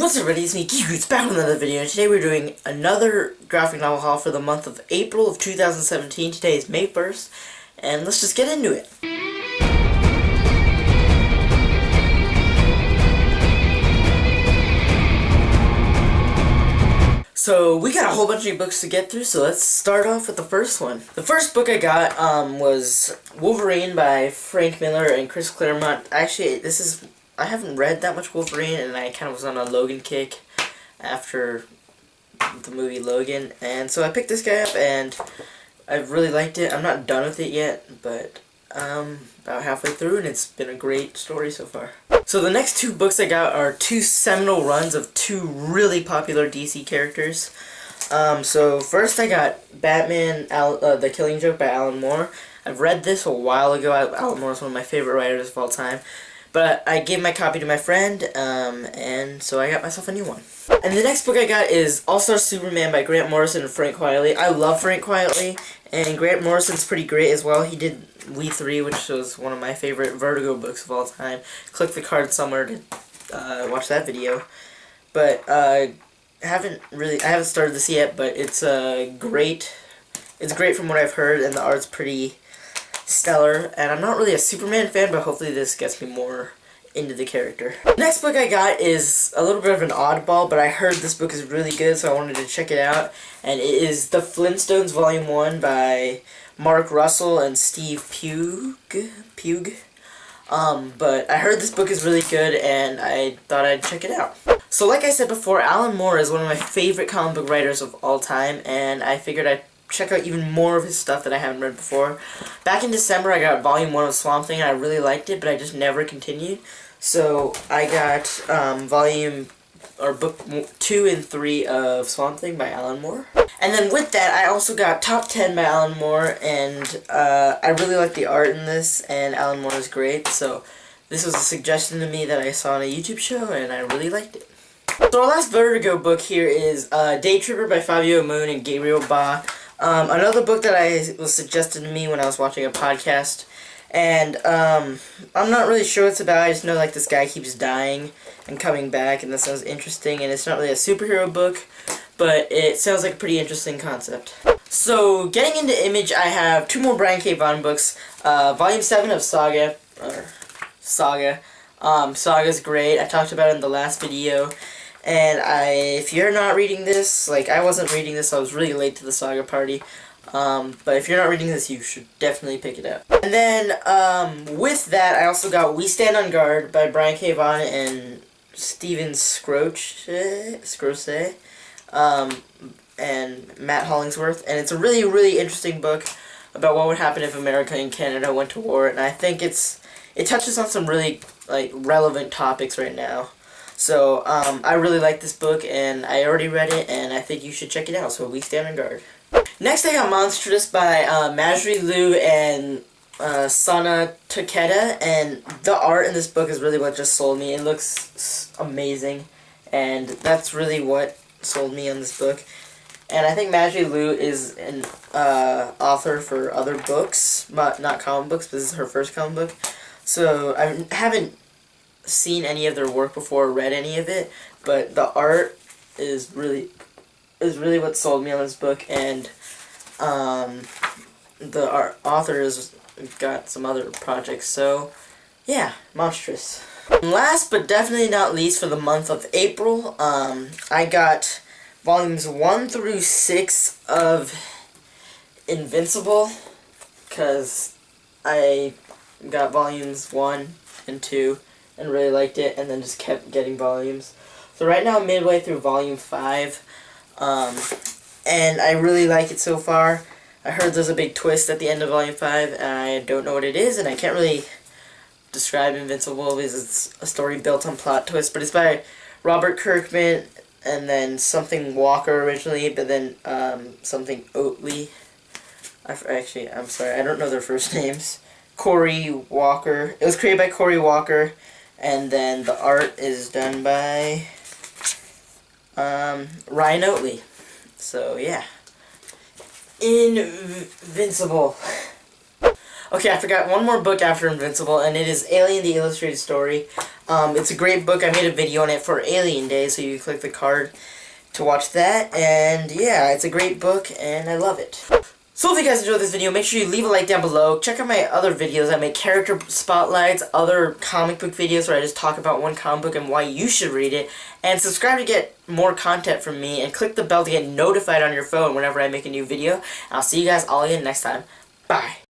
What's up, everybody? It's me, Geekoos, back with another video. And today we're doing another graphic novel haul for the month of April of 2017. Today is May 1st, and let's just get into it. So, we got a whole bunch of books to get through, so let's start off with the first one. The first book I got was Wolverine by Frank Miller and Chris Claremont. Actually, I haven't read that much Wolverine, and I kind of was on a Logan kick after the movie Logan. And so I picked this guy up, and I really liked it. I'm not done with it yet, but about halfway through, and it's been a great story so far. So the next two books I got are two seminal runs of two really popular DC characters. So first I got Batman, The Killing Joke by Alan Moore. I've read this a while ago. Alan Moore is one of my favorite writers of all time. But I gave my copy to my friend, and so I got myself a new one. And the next book I got is All-Star Superman by Grant Morrison and Frank Quitely. I love Frank Quitely, and Grant Morrison's pretty great as well. He did We 3, which was one of my favorite Vertigo books of all time. Click the card somewhere to watch that video. But I haven't started this yet, but it's great. It's great from what I've heard, and the art's pretty stellar, and I'm not really a Superman fan, but hopefully this gets me more into the character. Next book I got is a little bit of an oddball, but I heard this book is really good, so I wanted to check it out, and it is The Flintstones Volume 1 by Mark Russell and Steve Pugh. But I heard this book is really good, and I thought I'd check it out. So like I said before, Alan Moore is one of my favorite comic book writers of all time, and I figured I'd check out even more of his stuff that I haven't read before. Back in December, I got Volume 1 of Swamp Thing, and I really liked it, but I just never continued. So I got Book 2 and 3 of Swamp Thing by Alan Moore. And then with that, I also got Top 10 by Alan Moore, and I really like the art in this, and Alan Moore is great. So this was a suggestion to me that I saw on a YouTube show, and I really liked it. So our last Vertigo book here is Day Tripper by Fabio Moon and Gabriel Ba. Another book that was suggested to me when I was watching a podcast, and I'm not really sure what it's about. I just know like this guy keeps dying and coming back, and that sounds interesting, and it's not really a superhero book, but it sounds like a pretty interesting concept. So getting into Image, I have two more Brian K. Vaughan books, Volume 7 of Saga. Saga's great. I talked about it in the last video. And if you're not reading this, like I wasn't reading this, I was really late to the Saga party. But if you're not reading this, you should definitely pick it up. And then, with that, I also got We Stand on Guard by Brian K. Vaughan and Stephen Scroce, and Matt Hollingsworth. And it's a really, really interesting book about what would happen if America and Canada went to war. And I think it touches on some really, like, relevant topics right now. So, I really like this book, and I already read it, and I think you should check it out, so We Stand on Guard. Next, I got Monstrous by Majri Liu and Sana Takeda, and the art in this book is really what just sold me. It looks amazing, and that's really what sold me on this book. And I think Majri Liu is an author for other books, but not comic books, but this is her first comic book. So, I haven't seen any of their work before or read any of it, but the art is really what sold me on this book, and the author has got some other projects, so yeah, Monstrous. Last but definitely not least, for the month of April, I got volumes 1 through 6 of Invincible, because I got volumes 1 and 2 and really liked it, and then just kept getting volumes. So right now I'm midway through volume 5, and I really like it so far. I heard there's a big twist at the end of volume 5, and I don't know what it is, and I can't really describe Invincible because it's a story built on plot twists, but it's by Robert Kirkman, and then something Walker originally, but then something Oatley. I'm sorry, I don't know their first names. Corey Walker. It was created by Corey Walker, and then the art is done by Ryan Oatley. So yeah, Invincible. Okay, I forgot one more book after Invincible, and it is Alien: The Illustrated Story. It's a great book. I made a video on it for Alien Day, so you can click the card to watch that. And yeah, it's a great book, and I love it. So if you guys enjoyed this video, make sure you leave a like down below. Check out my other videos. I make character spotlights, other comic book videos where I just talk about one comic book and why you should read it. And subscribe to get more content from me, and click the bell to get notified on your phone whenever I make a new video. I'll see you guys all again next time. Bye.